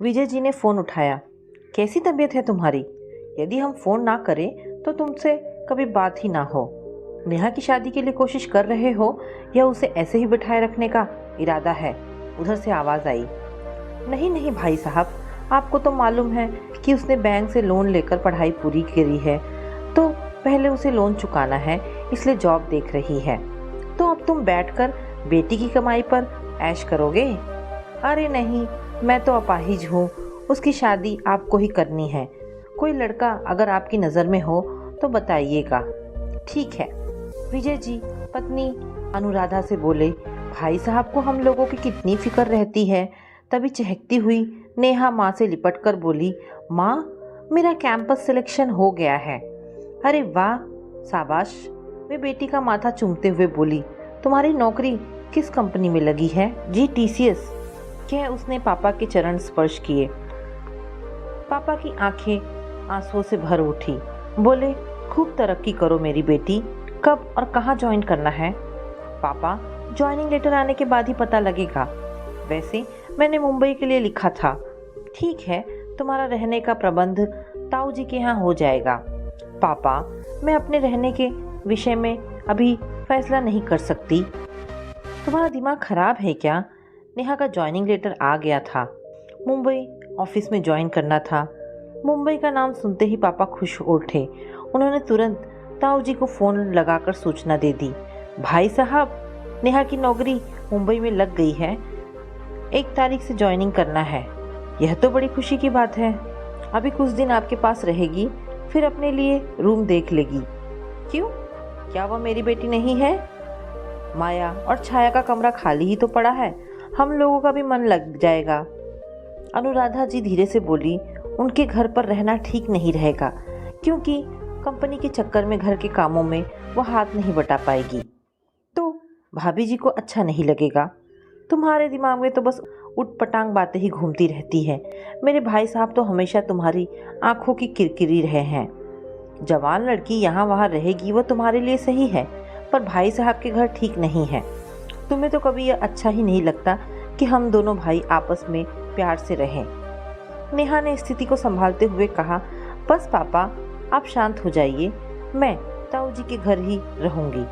विजय जी ने फ़ोन उठाया। कैसी तबीयत है तुम्हारी? यदि हम फ़ोन ना करें तो तुमसे कभी बात ही ना हो। नेहा की शादी के लिए कोशिश कर रहे हो या उसे ऐसे ही बिठाए रखने का इरादा है? उधर से आवाज़ आई। नहीं नहीं भाई साहब, आपको तो मालूम है कि उसने बैंक से लोन लेकर पढ़ाई पूरी करी है, तो पहले उसे लोन चुकाना है, इसलिए जॉब देख रही है। तो अब तुम बैठकर बेटी की कमाई पर ऐश करोगे? अरे नहीं, मैं तो अपाहिज हूँ, उसकी शादी आपको ही करनी है। कोई लड़का अगर आपकी नज़र में हो तो बताइएगा। ठीक है, विजय जी पत्नी अनुराधा से बोले। भाई साहब को हम लोगों की कितनी फिक्र रहती है। तभी चहकती हुई नेहा माँ से लिपट कर बोली, माँ मेरा कैंपस सिलेक्शन हो गया है। अरे वाह, शाबाश। वे बेटी का माथा चूमते हुए बोली, तुम्हारी नौकरी किस कंपनी में लगी है? जी TCS। कह उसने पापा के चरण स्पर्श किए। पापा की आंखें आंसुओं से भर उठी। बोले, खूब तरक्की करो मेरी बेटी। कब और कहाँ ज्वाइन करना है? पापा, ज्वाइनिंग लेटर आने के बाद ही पता लगेगा। वैसे मैंने मुंबई के लिए लिखा था। ठीक है, तुम्हारा रहने का प्रबंध ताऊ जी के यहाँ हो जाएगा। पापा, मैं अपने रहने के विषय में अभी फैसला नहीं कर सकती। तुम्हारा दिमाग खराब है क्या? नेहा का ज्वाइनिंग लेटर आ गया था। मुंबई ऑफिस में ज्वाइन करना था। मुंबई का नाम सुनते ही पापा खुश उठे। उन्होंने तुरंत ताऊ जी को फ़ोन लगाकर सूचना दे दी। भाई साहब, नेहा की नौकरी मुंबई में लग गई है। 1 तारीख से ज्वाइनिंग करना है। यह तो बड़ी खुशी की बात है। अभी कुछ दिन आपके पास रहेगी, फिर अपने लिए रूम देख लेगी। क्यों, क्या वह मेरी बेटी नहीं है? माया और छाया का कमरा खाली ही तो पड़ा है, हम लोगों का भी मन लग जाएगा। अनुराधा जी धीरे से बोली, उनके घर पर रहना ठीक नहीं रहेगा, क्योंकि कंपनी के चक्कर में घर के कामों में वो हाथ नहीं बटा पाएगी, तो भाभी जी को अच्छा नहीं लगेगा। तुम्हारे दिमाग में तो बस उटपटांग बातें ही घूमती रहती हैं। मेरे भाई साहब तो हमेशा तुम्हारी आंखों की किरकिरी रहे हैं। जवान लड़की यहाँ वहाँ रहेगी वो तुम्हारे लिए सही है, पर भाई साहब के घर ठीक नहीं है। तुम्हें तो कभी यह अच्छा ही नहीं लगता कि हम दोनों भाई आपस में प्यार से रहें। नेहा ने स्थिति को संभालते हुए कहा, बस पापा आप शांत हो जाइए, मैं ताऊ जी के घर ही रहूंगी।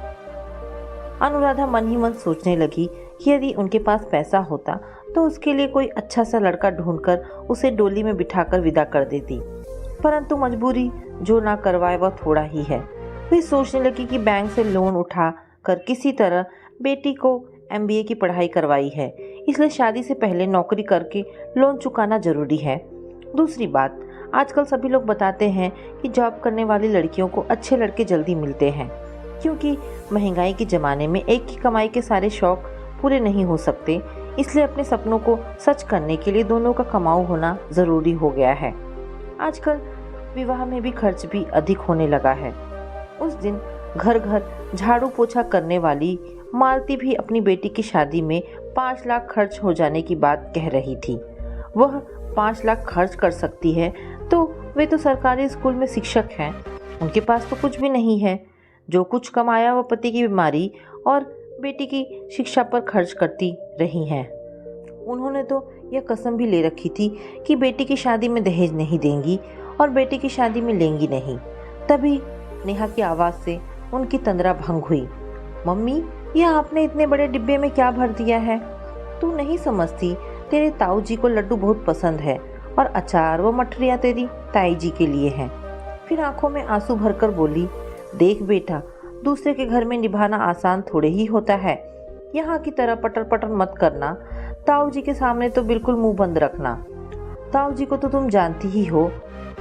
अनुराधा मन ही मन सोचने लगी कि यदि उनके पास पैसा होता तो उसके लिए कोई अच्छा सा लड़का ढूंढकर उसे डोली में बिठाकर विदा कर देती, परंतु मजबूरी जो ना करवाए वह थोड़ा ही है। वे सोचने लगी कि बैंक से लोन उठा कर किसी तरह बेटी को MBA की पढ़ाई करवाई है, इसलिए शादी से पहले नौकरी करके लोन चुकाना जरूरी है। दूसरी बात, आजकल सभी लोग बताते हैं कि जॉब करने वाली लड़कियों को अच्छे लड़के जल्दी मिलते हैं, क्योंकि महंगाई के ज़माने में एक की कमाई के सारे शौक पूरे नहीं हो सकते, इसलिए अपने सपनों को सच करने के लिए दोनों का कमाऊ होना ज़रूरी हो गया है। आजकल विवाह में भी खर्च भी अधिक होने लगा है। उस दिन घर घर झाड़ू पोछा करने वाली मालती भी अपनी बेटी की शादी में 5 लाख खर्च हो जाने की बात कह रही थी। वह 5 लाख खर्च कर सकती है तो वे तो सरकारी स्कूल में शिक्षक हैं, उनके पास तो कुछ भी नहीं है। जो कुछ कमाया वह पति की बीमारी और बेटी की शिक्षा पर खर्च करती रही हैं। उन्होंने तो यह कसम भी ले रखी थी कि बेटी की शादी में दहेज नहीं देंगी और बेटी की शादी में लेंगी नहीं। तभी नेहा की आवाज़ से उनकी तंद्रा भंग हुई। मम्मी, यह आपने इतने बड़े डिब्बे में क्या भर दिया है? तू नहीं समझती, तेरे ताऊ जी को लड्डू बहुत पसंद है और अचार व मठरियाँ तेरी ताई जी के लिए हैं। फिर आंखों में आंसू भरकर बोली, देख बेटा, दूसरे के घर में निभाना आसान थोड़े ही होता है। यहाँ की तरह पटर पटर मत करना। ताऊ जी के सामने तो बिल्कुल मुंह बंद रखना। ताऊ जी को तो तुम जानती ही हो,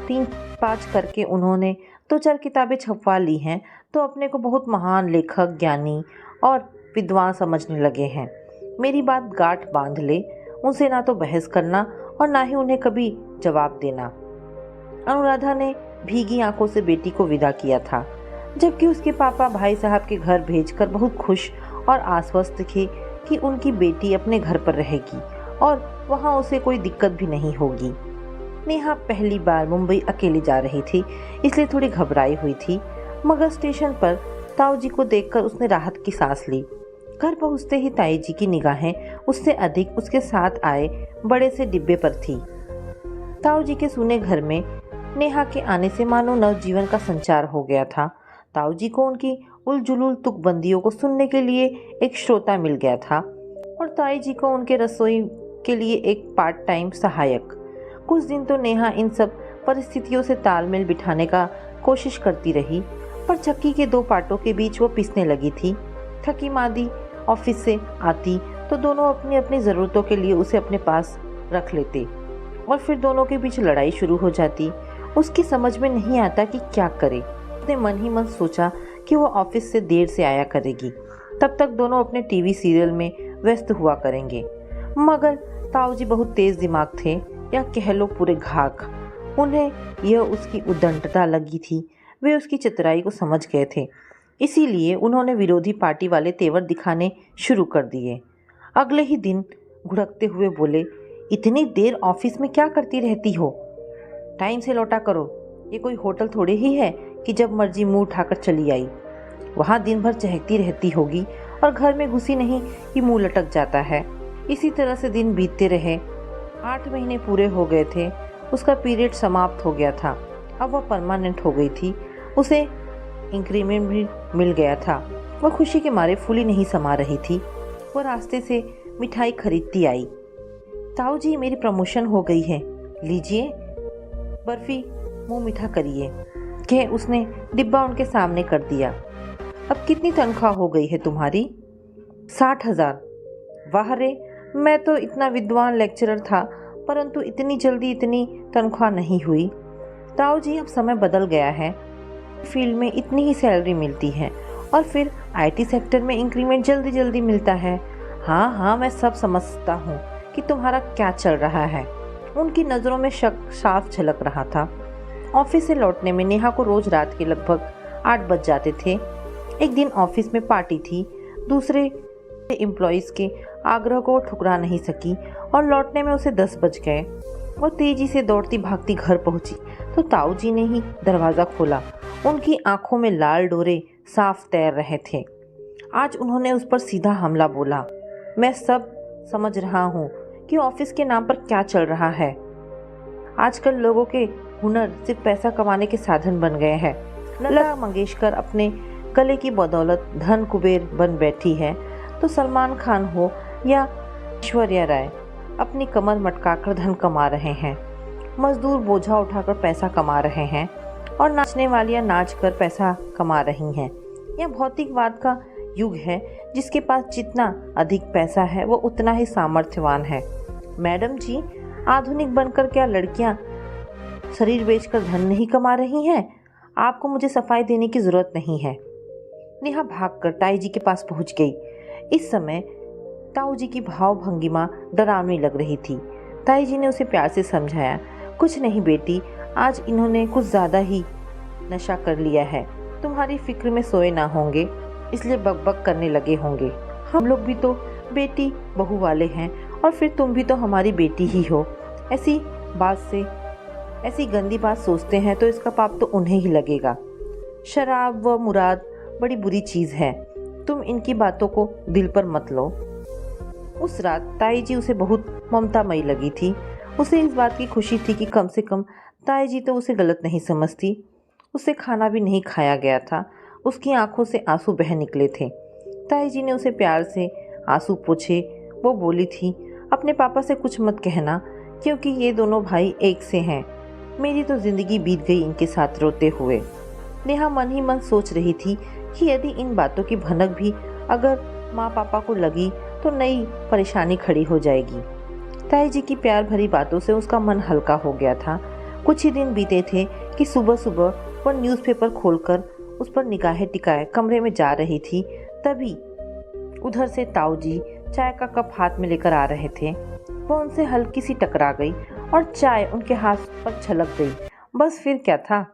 3-5 करके उन्होंने 2-4 किताबें छपवा ली हैं, तो अपने को बहुत महान लेखक, ज्ञानी और विद्वान समझने लगे हैं। मेरी बात गांठ बांध ले, उनसे ना तो बहस करना और ना ही उन्हें कभी जवाब देना। अनुराधा ने भीगी आंखों से बेटी को विदा किया था, जबकि उसके पापा भाई साहब के घर भेजकर बहुत खुश और आश्वस्त थे कि उनकी बेटी अपने घर पर रहेगी और वहाँ उसे कोई दिक्कत भी नहीं होगी। नेहा पहली बार मुंबई अकेली जा रही थी, इसलिए थोड़ी घबराई हुई थी, मगर स्टेशन पर ताऊ जी को देखकर उसने राहत की सांस ली। घर पहुंचते ही ताई जी की निगाहें उससे अधिक उसके साथ आए बड़े से डिब्बे पर थी। ताऊ जी के सूने घर में नेहा के आने से मानो नवजीवन का संचार हो गया था। ताऊ जी को उनकी उलझुल तुकबंदियों को सुनने के लिए एक श्रोता मिल गया था और ताई जी को उनके रसोई के लिए एक पार्ट टाइम सहायक। कुछ दिन तो नेहा इन सब परिस्थितियों से तालमेल बिठाने का कोशिश करती रही, पर चक्की के दो पार्टों के बीच वो पिसने लगी थी। थकी मादी ऑफिस से आती तो दोनों अपनी अपनी ज़रूरतों के लिए उसे अपने पास रख लेते और फिर दोनों के बीच लड़ाई शुरू हो जाती। उसकी समझ में नहीं आता कि क्या करे। उसने मन ही मन सोचा कि वो ऑफिस से देर से आया करेगी, तब तक दोनों अपने टीवी सीरियल में व्यस्त हुआ करेंगे। मगर ताऊ जी बहुत तेज दिमाग थे, या कह लो पूरे घाक। उन्हें यह उसकी उद्दंडता लगी थी। वे उसकी चतुराई को समझ गए थे, इसीलिए उन्होंने विरोधी पार्टी वाले तेवर दिखाने शुरू कर दिए। अगले ही दिन घुड़कते हुए बोले, इतनी देर ऑफिस में क्या करती रहती हो? टाइम से लौटा करो। ये कोई होटल थोड़े ही है कि जब मर्जी मुंह उठाकर चली आई। वहाँ दिन भर चहकती रहती होगी और घर में घुसी नहीं कि मुंह लटक जाता है। इसी तरह से दिन बीतते रहे। 8 महीने पूरे हो गए थे। उसका पीरियड समाप्त हो गया था। अब वह परमानेंट हो गई थी। उसे इंक्रीमेंट भी मिल गया था। वह खुशी के मारे फूली नहीं समा रही थी। वह रास्ते से मिठाई खरीदती आई। ताऊ जी, मेरी प्रमोशन हो गई है, लीजिए बर्फी, मुंह मीठा करिए, कह उसने डिब्बा उनके सामने कर दिया। अब कितनी तनख्वाह हो गई है तुम्हारी? 60,000। वाह रे, मैं तो इतना विद्वान लेक्चरर था, परंतु इतनी जल्दी इतनी तनख्वाह नहीं हुई। ताऊ जी, अब समय बदल गया है। फील्ड में इतनी ही सैलरी मिलती है और फिर आईटी सेक्टर में इंक्रीमेंट जल्दी जल्दी मिलता है। हाँ हाँ, मैं सब समझता हूँ कि तुम्हारा क्या चल रहा है। उनकी नज़रों में शक साफ झलक रहा था। ऑफिस से लौटने में नेहा को रोज रात के लगभग 8 बज जाते थे। एक दिन ऑफिस में पार्टी थी। दूसरे एम्प्लॉयज़ के आग्रह को वो ठुकरा नहीं सकी और लौटने में उसे 10 बज गए। वो तेजी से दौड़ती भागती घर पहुंची तो ताऊ जी ने ही दरवाज़ा खोला। उनकी आंखों में लाल डोरे साफ तैर रहे थे। आज उन्होंने उस पर सीधा हमला बोला। मैं सब समझ रहा हूँ कि ऑफिस के नाम पर क्या चल रहा है। आजकल लोगों के हुनर सिर्फ पैसा कमाने के साधन बन गए हैं। लता मंगेशकर अपने कले की बदौलत धन कुबेर बन बैठी है, तो सलमान खान हो या ऐश्वर्या राय अपनी कमर मटकाकर धन कमा रहे हैं। मजदूर बोझा उठाकर पैसा कमा रहे हैं और नाचने वालियां नाच कर पैसा कमा रही हैं। यह भौतिकवाद का युग है। जिसके पास जितना अधिक पैसा है वो उतना ही सामर्थ्यवान है। मैडम जी, आधुनिक बनकर क्या लड़कियां शरीर बेचकर धन नहीं कमा रही हैं? आपको मुझे सफाई देने की जरूरत नहीं है। नेहा भागकर ताई जी के पास पहुंच गई। इस समय ताऊ जी की भाव भंगिमा डरावनी लग रही थी। ताई जी ने उसे प्यार से समझाया, कुछ नहीं बेटी, आज इन्होंने कुछ ज़्यादा ही नशा कर लिया है। तुम्हारी फिक्र में सोए ना होंगे, इसलिए बकबक करने लगे होंगे। हम लोग भी तो बेटी बहू वाले हैं और फिर तुम भी तो हमारी बेटी ही हो। ऐसी गंदी बात सोचते हैं तो इसका पाप तो उन्हें ही लगेगा। शराब व मुराद बड़ी बुरी चीज़ है। तुम इनकी बातों को दिल पर मत लो। उस रात ताई जी उसे बहुत ममतामयी लगी थी। उसे इस बात की खुशी थी कि कम से कम ताई जी तो उसे गलत नहीं समझती। उसे खाना भी नहीं खाया गया था। उसकी आंखों से आंसू बह निकले थे। ताई जी ने उसे प्यार से आंसू पोंछे। वो बोली थी, अपने पापा से कुछ मत कहना, क्योंकि ये दोनों भाई एक से हैं। मेरी तो ज़िंदगी बीत गई इनके साथ रोते हुए। नेहा मन ही मन सोच रही थी कि यदि इन बातों की भनक भी अगर माँ पापा को लगी तो नई परेशानी खड़ी हो जाएगी। ताई जी की प्यार भरी बातों से उसका मन हल्का हो गया था। कुछ ही दिन बीते थे कि सुबह सुबह वह न्यूज़पेपर खोलकर उस पर निगाहें टिकाए कमरे में जा रही थी। तभी उधर से ताऊ जी चाय का कप हाथ में लेकर आ रहे थे। वह उनसे हल्की सी टकरा गई और चाय उनके हाथ पर छलक गई। बस फिर क्या था,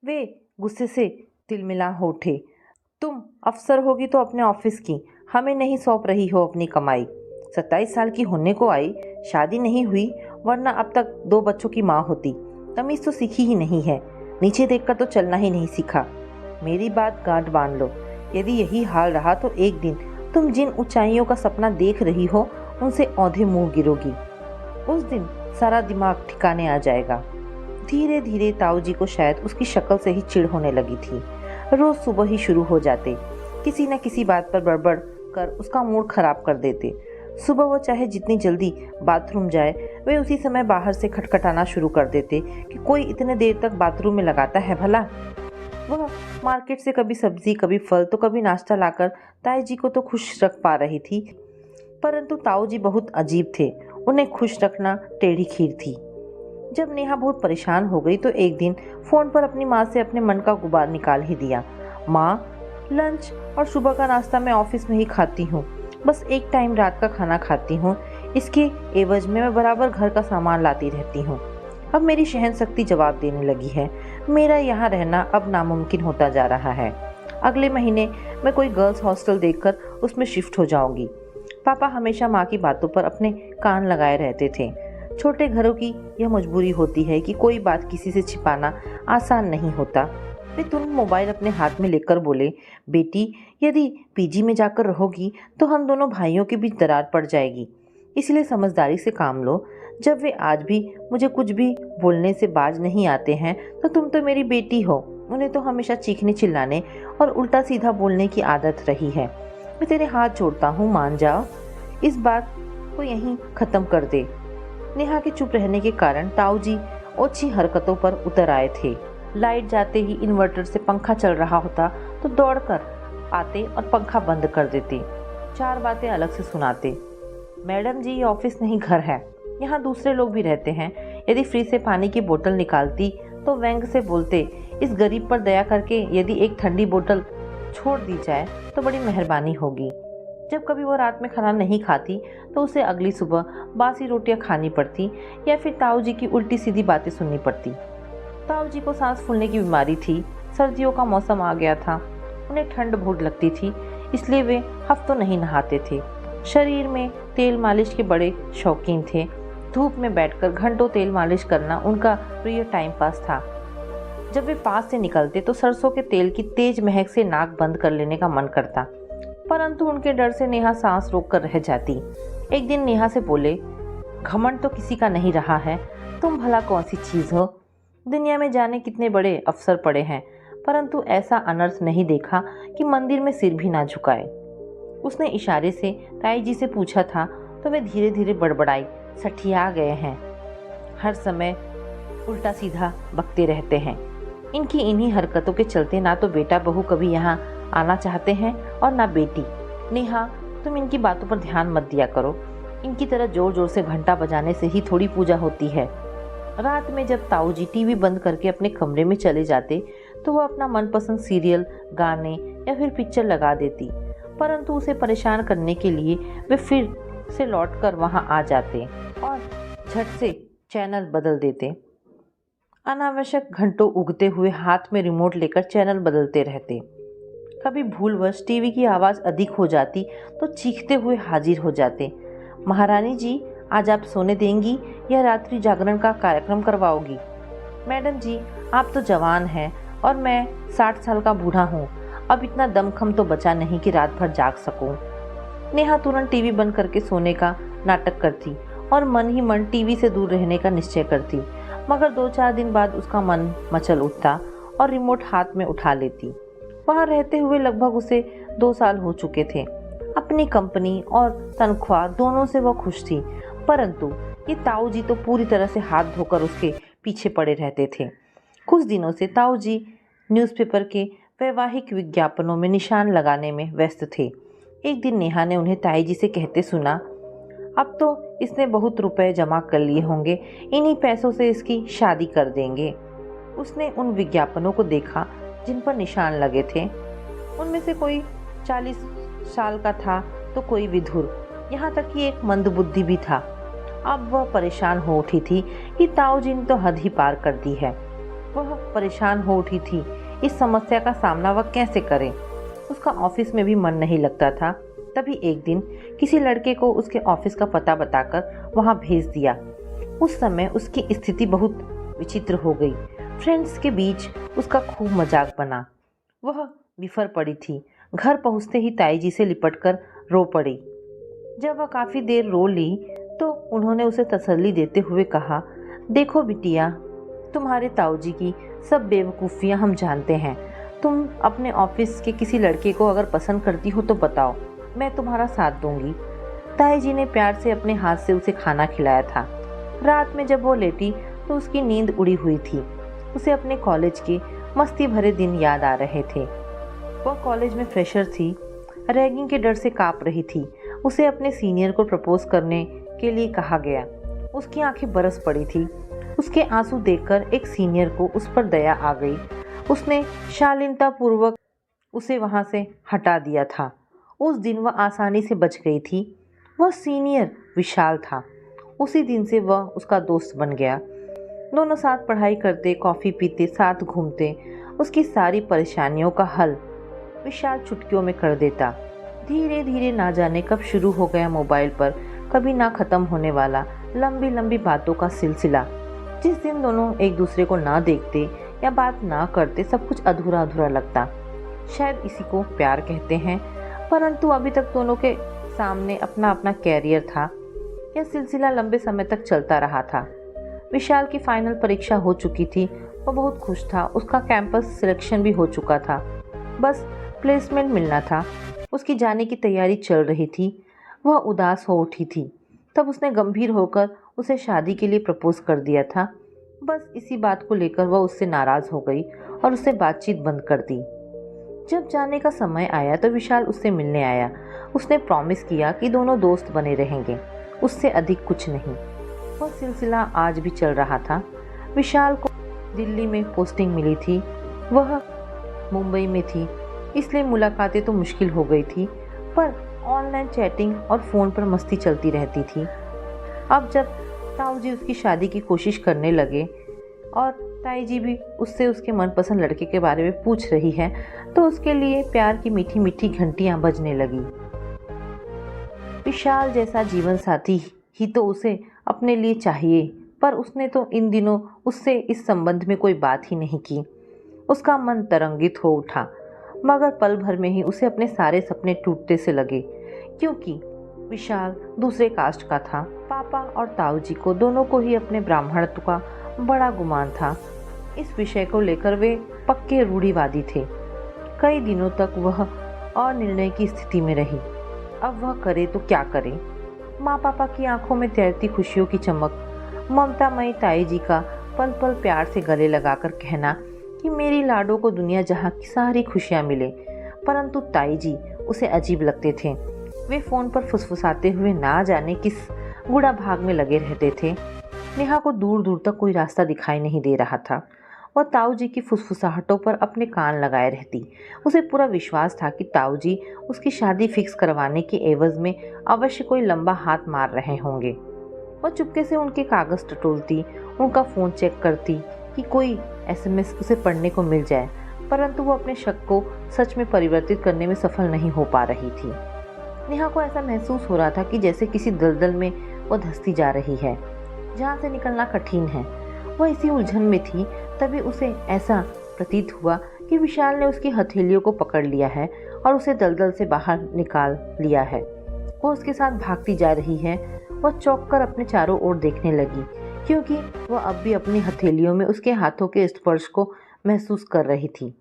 वे गुस्से से तिलमिला हो उठे। तुम अफसर होगी तो अपने ऑफिस की, हमें नहीं सौंप रही हो अपनी कमाई। 27 साल की होने को आई, शादी नहीं हुई, वरना अब तक 2 बच्चों की माँ होती। तमीज़ तो सीखी ही नहीं है, नीचे देखकर तो चलना ही नहीं सीखा। मेरी बात गांठ बांध लो, यदि यही हाल रहा तो एक दिन तुम जिन ऊंचाइयों का सपना देख रही हो उनसे औंधे मुंह गिरोगी। उस दिन सारा दिमाग ठिकाने आ जाएगा। धीरे धीरे ताऊ जी को शायद उसकी शक्ल से ही चिढ़ होने लगी थी। रोज सुबह ही शुरू हो जाते, किसी न किसी बात पर बड़बड़ कर उसका मूड खराब कर देते। सुबह वो चाहे जितनी जल्दी बाथरूम जाए, वे उसी समय बाहर से खटखटाना शुरू कर देते कि कोई इतने देर तक बाथरूम में लगाता है भला। वह मार्केट से कभी सब्जी, कभी फल तो कभी नाश्ता लाकर ताई जी को तो खुश रख पा रही थी, परंतु ताऊ जी बहुत अजीब थे। उन्हें खुश रखना टेढ़ी खीर थी। जब नेहा बहुत परेशान हो गई तो एक दिन फ़ोन पर अपनी माँ से अपने मन का गुबार निकाल ही दिया। माँ, लंच और सुबह का नाश्ता मैं ऑफिस में ही खाती हूँ, बस एक टाइम रात का खाना खाती हूँ। इसके एवज में मैं बराबर घर का सामान लाती रहती हूँ। अब मेरी सहन शक्ति जवाब देने लगी है। मेरा यहाँ रहना अब नामुमकिन होता जा रहा है। अगले महीने मैं कोई गर्ल्स हॉस्टल देखकर उसमें शिफ्ट हो जाऊंगी। पापा हमेशा माँ की बातों पर अपने कान लगाए रहते थे। छोटे घरों की यह मजबूरी होती है कि कोई बात किसी से छिपाना आसान नहीं होता। वे तुरंत मोबाइल अपने हाथ में लेकर बोले, बेटी, यदि पीजी में जाकर रहोगी तो हम दोनों भाइयों के बीच दरार पड़ जाएगी, इसलिए समझदारी से काम लो। जब वे आज भी मुझे कुछ भी बोलने से बाज नहीं आते हैं तो तुम तो मेरी बेटी हो। उन्हें तो हमेशा चीखने चिल्लाने और उल्टा सीधा बोलने की आदत रही है। मैं तेरे हाथ जोड़ता हूँ, मान जाओ, इस बात को यहीं ख़त्म कर दे। नेहा के चुप रहने के कारण ताऊ जी ओछी हरकतों पर उतर आए थे। लाइट जाते ही इन्वर्टर से पंखा चल रहा होता तो दौड़कर आते और पंखा बंद कर देते। चार बातें अलग से सुनाते। मैडम जी, ये ऑफिस नहीं घर है, यहाँ दूसरे लोग भी रहते हैं। यदि फ्रिज से पानी की बोतल निकालती तो व्यंग से बोलते, इस गरीब पर दया करके यदि एक ठंडी बोतल छोड़ दी जाए तो बड़ी मेहरबानी होगी। जब कभी वो रात में खाना नहीं खाती तो उसे अगली सुबह बासी रोटियां खानी पड़ती या फिर ताऊ जी की उल्टी सीधी बातें सुननी पड़ती। ताऊ जी को सांस फूलने की बीमारी थी। सर्दियों का मौसम आ गया था। उन्हें ठंड बहुत लगती थी, इसलिए वे हफ्तों नहीं नहाते थे। शरीर में तेल मालिश के बड़े शौकीन थे। धूप में बैठकर घंटों तेल मालिश करना उनका प्रिय टाइम पास था। जब वे पास से निकलते तो सरसों के तेल की तेज महक से नाक बंद कर लेने का मन करता, परंतु उनके डर से नेहा सांस रोककर रह जाती। एक दिन नेहा से बोले, घमंड तो किसी का नहीं रहा है, तुम भला कौन सी चीज़ हो। दुनिया में जाने कितने बड़े अफसर पड़े हैं, परंतु ऐसा अनर्थ नहीं देखा कि मंदिर में सिर भी ना झुकाए। उसने इशारे से ताई जी से पूछा था तो वे धीरे धीरे बड़बड़ाई, सठिया गए हैं, हर समय उल्टा सीधा बकते रहते हैं। इनकी इन्हीं हरकतों के चलते ना तो बेटा बहू कभी यहाँ आना चाहते हैं और ना बेटी। नेहा, तुम इनकी बातों पर ध्यान मत दिया करो। इनकी तरह जोर जोर से घंटा बजाने से ही थोड़ी पूजा होती है। रात में जब ताऊ जी टीवी बंद करके अपने कमरे में चले जाते तो वह अपना मनपसंद सीरियल, गाने या फिर पिक्चर लगा देती, परंतु उसे परेशान करने के लिए वे फिर से लौटकर वहां आ जाते और झट से चैनल बदल देते। अनावश्यक घंटों उगते हुए हाथ में रिमोट लेकर चैनल बदलते रहते। कभी भूलवश टीवी की आवाज़ अधिक हो जाती तो चीखते हुए हाजिर हो जाते, महारानी जी, आज आप सोने देंगी या रात्रि जागरण का कार्यक्रम करवाओगी। मैडम जी, आप तो जवान हैं और मैं 60 साल का बूढ़ा हूँ, अब इतना दमखम तो बचा नहीं कि रात भर जाग सकूँ। नेहा तुरंत टीवी बंद करके सोने का नाटक करती और मन ही मन टीवी से दूर रहने का निश्चय करती, मगर 2-4 दिन बाद उसका मन मचल उठता और रिमोट हाथ में उठा लेती। वहाँ रहते हुए लगभग उसे 2 साल हो चुके थे। अपनी कंपनी और तनख्वाह दोनों से वह खुश थी, परंतु ये ताऊ जी तो पूरी तरह से हाथ धोकर उसके पीछे पड़े रहते थे। कुछ दिनों से ताऊ जी न्यूज़पेपर के वैवाहिक विज्ञापनों में निशान लगाने में व्यस्त थे। एक दिन नेहा ने उन्हें ताई जी से कहते सुना, अब तो इसने बहुत रुपए जमा कर लिए होंगे, इन्हीं पैसों से इसकी शादी कर देंगे। उसने उन विज्ञापनों को देखा जिन पर निशान लगे थे। उनमें से कोई 40 साल का था तो कोई विधुर, यहाँ तक कि एक मंदबुद्धि भी था। अब वह परेशान हो उठी थी कि ताऊ जी ने तो हद ही पार कर दी है। वह परेशान हो उठी थी, इस समस्या का सामना वह कैसे करे। उसका ऑफिस में भी मन नहीं लगता था। तभी एक दिन किसी लड़के को उसके ऑफिस का पता बताकर वहाँ भेज दिया। उस समय उसकी स्थिति बहुत विचित्र हो गई। फ्रेंड्स के बीच उसका खूब मजाक बना। वह बिफर पड़ी थी। घर पहुँचते ही ताई जी से लिपटकर रो पड़ी। जब वह काफ़ी देर रो ली तो उन्होंने उसे तसल्ली देते हुए कहा, देखो बिटिया, तुम्हारे ताऊजी की सब बेवकूफ़ियाँ हम जानते हैं। तुम अपने ऑफिस के किसी लड़के को अगर पसंद करती हो तो बताओ, मैं तुम्हारा साथ दूंगी। ताई जी ने प्यार से अपने हाथ से उसे खाना खिलाया था। रात में जब वो लेटी तो उसकी नींद उड़ी हुई थी। उसे अपने कॉलेज के मस्ती भरे दिन याद आ रहे थे। वह कॉलेज में फ्रेशर थी, रैगिंग के डर से काँप रही थी। उसे अपने सीनियर को प्रपोज करने के लिए कहा गया। उसकी आंखें बरस पड़ी थी। उसके आंसू देखकर एक सीनियर को उस पर दया आ गई। उसने शालीनतापूर्वक उसे वहां से हटा दिया था। उस दिन वह आसानी से बच गई थी। वह सीनियर विशाल था। उसी दिन से वह उसका दोस्त बन गया। दोनों साथ पढ़ाई करते, कॉफ़ी पीते, साथ घूमते। उसकी सारी परेशानियों का हल विशाल चुटकियों में कर देता। धीरे धीरे ना जाने कब शुरू हो गया मोबाइल पर कभी ना ख़त्म होने वाला लंबी लंबी बातों का सिलसिला। जिस दिन दोनों एक दूसरे को ना देखते या बात ना करते, सब कुछ अधूरा अधूरा लगता। शायद इसी को प्यार कहते हैं। परंतु अभी तक दोनों के सामने अपना अपना कैरियर था। यह सिलसिला लंबे समय तक चलता रहा था। विशाल की फाइनल परीक्षा हो चुकी थी। वह बहुत खुश था। उसका कैंपस सिलेक्शन भी हो चुका था। बस प्लेसमेंट मिलना था। उसकी जाने की तैयारी चल रही थी। वह उदास हो उठी थी। तब उसने गंभीर होकर उसे शादी के लिए प्रपोज कर दिया था। बस इसी बात को लेकर वह उससे नाराज़ हो गई और उससे बातचीत बंद कर दी। जब जाने का समय आया तो विशाल उससे मिलने आया। उसने प्रॉमिस किया कि दोनों दोस्त बने रहेंगे, उससे अधिक कुछ नहीं। वह सिलसिला आज भी चल रहा था। विशाल को दिल्ली में पोस्टिंग मिली थी, वह मुंबई में थी, इसलिए मुलाकातें तो मुश्किल हो गई थी, पर ऑनलाइन चैटिंग और फ़ोन पर मस्ती चलती रहती थी। अब जब ताऊजी उसकी शादी की कोशिश करने लगे और ताई जी भी उससे उसके मनपसंद लड़के के बारे में पूछ रही है, तो उसके लिए प्यार की मीठी मीठी घंटियां बजने लगी। विशाल जैसा जीवन साथी ही तो उसे अपने लिए चाहिए, पर उसने तो इन दिनों उससे इस संबंध में कोई बात ही नहीं की। उसका मन तरंगित हो उठा, मगर पल भर में ही उसे अपने सारे सपने टूटते से लगे, क्योंकि विशाल दूसरे कास्ट का था। पापा और ताऊजी को दोनों को ही अपने ब्राह्मणत्व का बड़ा गुमान था। इस विषय को लेकर वे पक्के रूढ़िवादी थे। कई दिनों तक वह अनिर्णय की स्थिति में रही। अब वह करे तो क्या करे। माँ पापा की आंखों में तैरती खुशियों की चमक, ममतामयी ताई जी का पल पल प्यार से गले लगाकर कहना कि मेरी लाडो को दुनिया जहाँ की सारी खुशियाँ मिले, परंतु ताई जी उसे अजीब लगते थे। वे फ़ोन पर फुसफुसाते हुए ना जाने किस गुड़ा भाग में लगे रहते थे। नेहा को दूर दूर तक कोई रास्ता दिखाई नहीं दे रहा था। वह ताऊ जी की फुसफुसाहटों पर अपने कान लगाए रहती। उसे पूरा विश्वास था कि ताऊ जी उसकी शादी फिक्स करवाने के एवज में अवश्य कोई लंबा हाथ मार रहे होंगे। वह चुपके से उनके कागज़ टटोलती, उनका फ़ोन चेक करती कि कोई SMS उसे पढ़ने को मिल जाए, परंतु वो अपने शक को सच में परिवर्तित करने में सफल नहीं हो पा रही थी। नेहा को ऐसा महसूस हो रहा था कि जैसे किसी दलदल में वो धंसती जा रही है, जहाँ से निकलना कठिन है। वह इसी उलझन में थी, तभी उसे ऐसा प्रतीत हुआ कि विशाल ने उसकी हथेलियों को पकड़ लिया है और उसे दलदल से बाहर निकाल लिया है। वो उसके साथ भागती जा रही है। वह चौंक कर अपने चारों ओर देखने लगी, क्योंकि वह अब भी अपनी हथेलियों में उसके हाथों के स्पर्श को महसूस कर रही थी।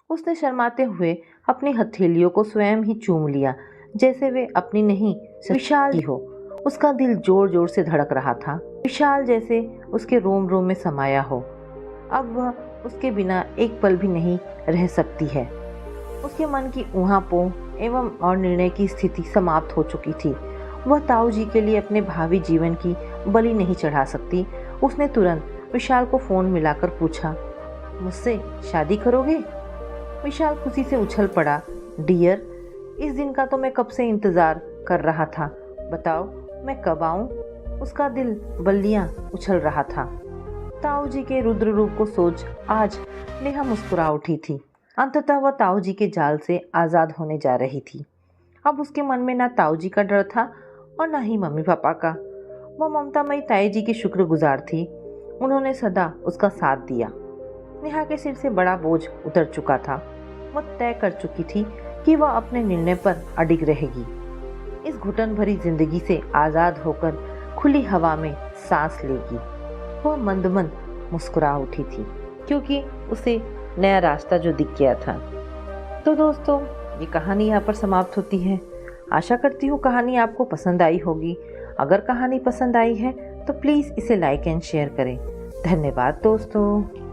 उसने शर्माते हुए अपनी हथेलियों को स्वयं ही चूम लिया, जैसे वे अपनी नहीं विशाल की हो। उसका दिल जोर जोर से धड़क रहा था। विशाल जैसे उसके रोम रोम में समाया हो। अब वह उसके बिना एक पल भी नहीं रह सकती है। उसके मन की ऊहापोह एवं और निर्णय की स्थिति समाप्त हो चुकी थी। वह ताऊ जी के लिए अपने भावी जीवन की बलि नहीं चढ़ा सकती। उसने तुरंत विशाल को फ़ोन मिलाकर पूछा, मुझसे शादी करोगे? विशाल खुशी से उछल पड़ा, डियर, इस दिन का तो मैं कब से इंतज़ार कर रहा था। बताओ मैं कब आऊँ? उसका दिल बल्लियाँ उछल रहा था। ताऊ जी के रुद्र रूप को सोच आज नेहा मुस्कुरा उठी थी। अंततः वह ताऊ जी के जाल से आज़ाद होने जा रही थी। अब उसके मन में ना ताऊ जी का डर था और ना ही मम्मी पापा का। वह ममतामयी ताई जी की शुक्रगुजार थी। उन्होंने सदा उसका साथ दिया। नेहा के सिर से बड़ा बोझ उतर चुका था। वह तय कर चुकी थी कि वह अपने निर्णय पर अडिग रहेगी। इस घुटन भरी जिंदगी से आज़ाद होकर खुली हवा में सांस लेगी। वह मंद मंद मुस्कुरा उठी थी क्योंकि उसे नया रास्ता जो दिख गया था। तो दोस्तों, ये कहानी यहाँ पर समाप्त होती है। आशा करती हूँ कहानी आपको पसंद आई होगी। अगर कहानी पसंद आई है तो प्लीज़ इसे लाइक एंड शेयर करें। धन्यवाद दोस्तों।